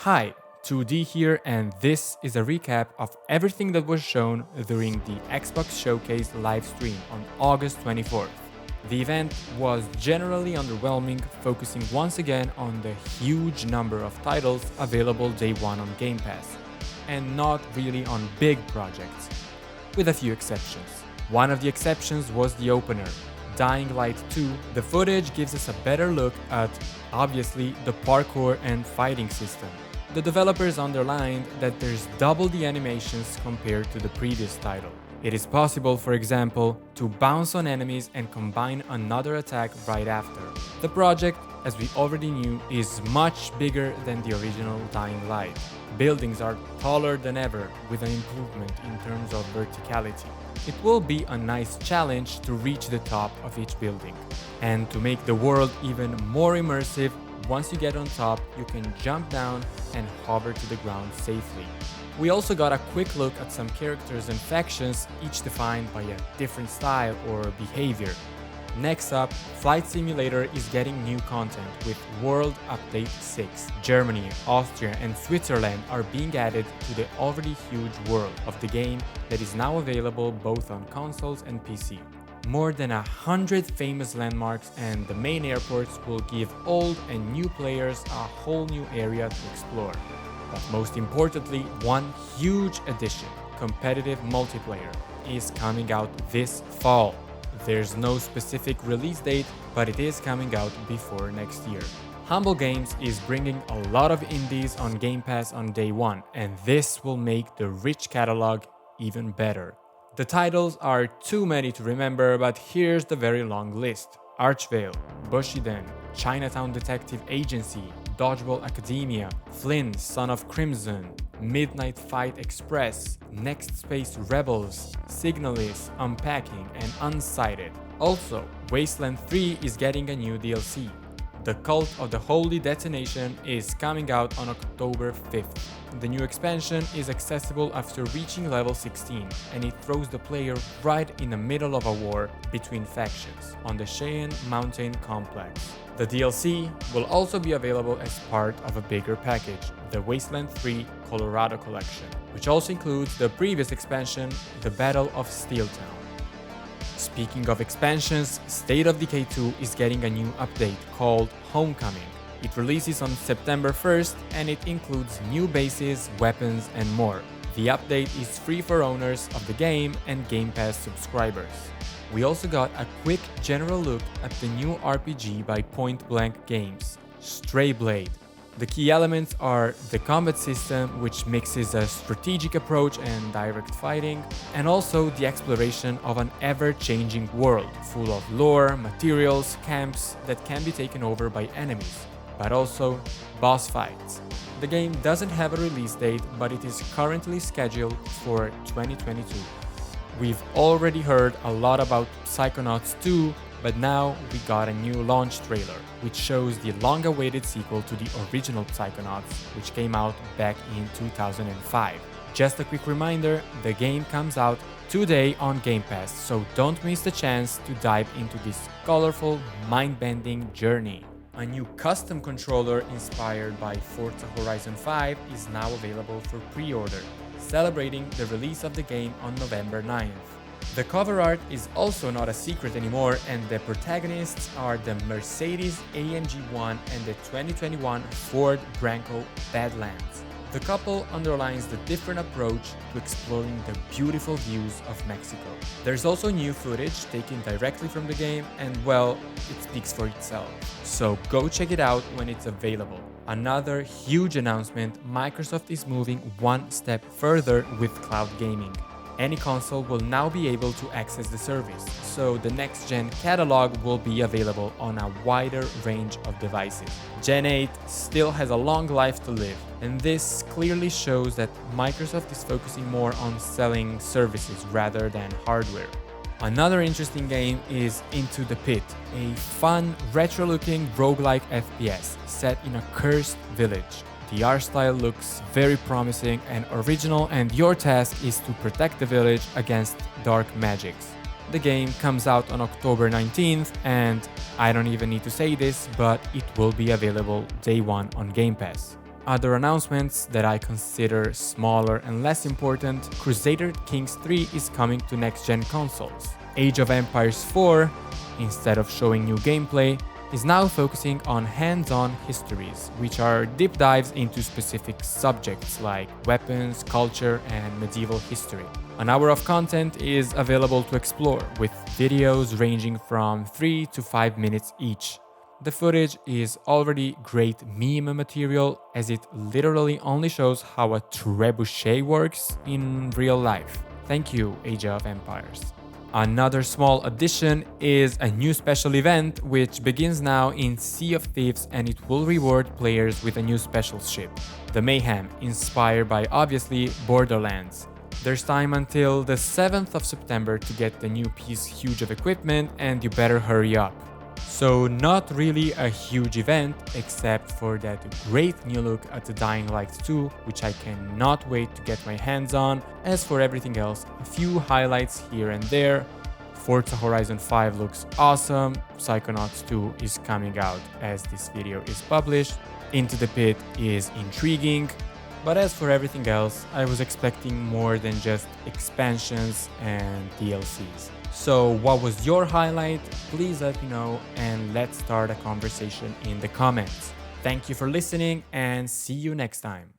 Hi, 2D here, and this is a recap of everything that was shown during the Xbox Showcase livestream on August 24th. The event was generally underwhelming, focusing once again on the huge number of titles available day one on Game Pass, and not really on big projects, with a few exceptions. One of the exceptions was the opener, Dying Light 2. The footage gives us a better look at, obviously, the parkour and fighting system. The developers underlined that there's double the animations compared to the previous title. It is possible, for example, to bounce on enemies and combine another attack right after. The project, as we already knew, is much bigger than the original Dying Light. Buildings are taller than ever, with an improvement in terms of verticality. It will be a nice challenge to reach the top of each building. And to make the world even more immersive, once you get on top, you can jump down and hover to the ground safely. We also got a quick look at some characters and factions, each defined by a different style or behavior. Next up, Flight Simulator is getting new content with World Update 6. Germany, Austria and Switzerland are being added to the already huge world of the game that is now available both on consoles and PC. More than 100 famous landmarks and the main airports will give old and new players a whole new area to explore. But most importantly, one huge addition, competitive multiplayer, is coming out this fall. There's no specific release date, but it is coming out before next year. Humble Games is bringing a lot of indies on Game Pass on day one, and this will make the rich catalog even better. The titles are too many to remember, but here's the very long list. Archvale, Bushiden, Chinatown Detective Agency, Dodgeball Academia, Flynn, Son of Crimson, Midnight Fight Express, Next Space Rebels, Signalis, Unpacking, and Unsighted. Also, Wasteland 3 is getting a new DLC. The Cult of the Holy Detonation is coming out on October 5th. The new expansion is accessible after reaching level 16, and it throws the player right in the middle of a war between factions on the Cheyenne Mountain Complex. The DLC will also be available as part of a bigger package, the Wasteland 3 Colorado Collection, which also includes the previous expansion, the Battle of Steeltown. Speaking of expansions, State of Decay 2 is getting a new update called Homecoming. It releases on September 1st and it includes new bases, weapons, and more. The update is free for owners of the game and Game Pass subscribers. We also got a quick general look at the new RPG by Point Blank Games, Stray Blade. The key elements are the combat system, which mixes a strategic approach and direct fighting, and also the exploration of an ever-changing world full of lore, materials, camps that can be taken over by enemies, but also boss fights. The game doesn't have a release date, but it is currently scheduled for 2022. We've already heard a lot about Psychonauts 2, but now we got a new launch trailer, which shows the long-awaited sequel to the original Psychonauts, which came out back in 2005. Just a quick reminder, the game comes out today on Game Pass, so don't miss the chance to dive into this colorful, mind-bending journey. A new custom controller inspired by Forza Horizon 5 is now available for pre-order, celebrating the release of the game on November 9th. The cover art is also not a secret anymore, and the protagonists are the Mercedes AMG 1 and the 2021 Ford Bronco Badlands. The couple underlines the different approach to exploring the beautiful views of Mexico. There's also new footage taken directly from the game, and well, it speaks for itself. So go check it out when it's available. Another huge announcement, Microsoft is moving one step further with cloud gaming. Any console will now be able to access the service, so the next-gen catalog will be available on a wider range of devices. Gen 8 still has a long life to live, and this clearly shows that Microsoft is focusing more on selling services rather than hardware. Another interesting game is Into the Pit, a fun, retro-looking roguelike FPS set in a cursed village. The art style looks very promising and original, and your task is to protect the village against dark magics. The game comes out on October 19th, and I don't even need to say this, but it will be available day one on Game Pass. other announcements that I consider smaller and less important, Crusader Kings 3 is coming to next-gen consoles. Age of Empires 4, instead of showing new gameplay, is now focusing on hands-on histories, which are deep dives into specific subjects like weapons, culture, and medieval history. An hour of content is available to explore, with videos ranging from 3 to 5 minutes each. The footage is already great meme material, as it literally only shows how a trebuchet works in real life. Thank you, Age of Empires. Another small addition is a new special event which begins now in Sea of Thieves, and it will reward players with a new special ship, the Mayhem, inspired by obviously Borderlands. There's time until the 7th of September to get the new piece huge of equipment, and you better hurry up. So not really a huge event, except for that great new look at the Dying Light 2, which I cannot wait to get my hands on. As for everything else, a few highlights here and there. Forza Horizon 5 looks awesome, Psychonauts 2 is coming out as this video is published, Into the Pit is intriguing, but as for everything else, I was expecting more than just expansions and DLCs. So what was your highlight? Please let me know and let's start a conversation in the comments. Thank you for listening and see you next time.